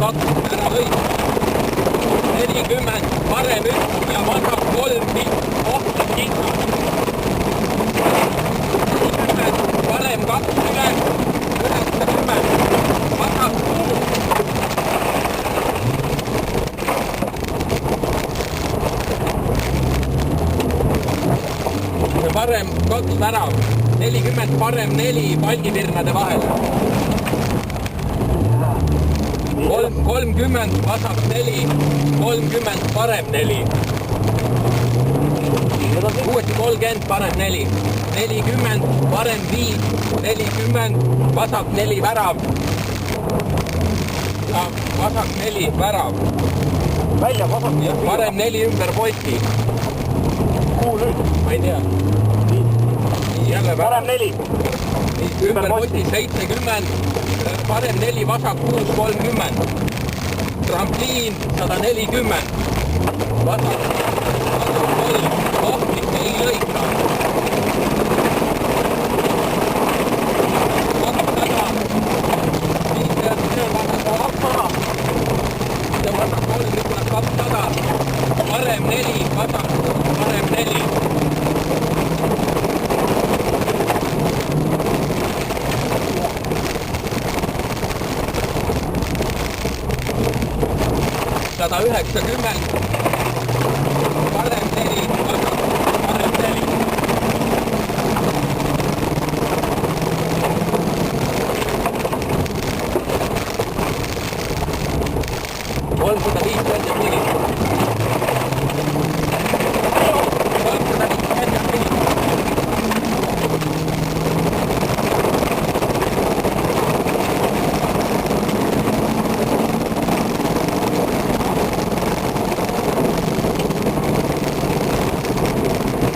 kaks, ära võit. 40, parem 1 ja vasak 3, ohtlik kinga. 40, parem 2 üle, 90, vasak 6. Parem 2 värav, 40, parem 4 palgipirnade vahele. 30, vasak 4, 30, parem 4. Uuesti 30, parem 4. 40, parem 5, 40, vasak 4 värav. Ja vasak 4 värav. Välja vasak. Parem 4 ümber poti. Kuhu nüüd? Ma ei tea. Jälle Parem 4. Ümber poti 70, parem 4, vasak 6, 30. Trampliin 140. Vasak 3, ohtlik ei lõika. 200. Vasak 3, nüüd tuleb 200. Parem 4, vasak 6, parem 4. Sada 90, parem 4, vasak, parem 4. Kolmsada 50 mili.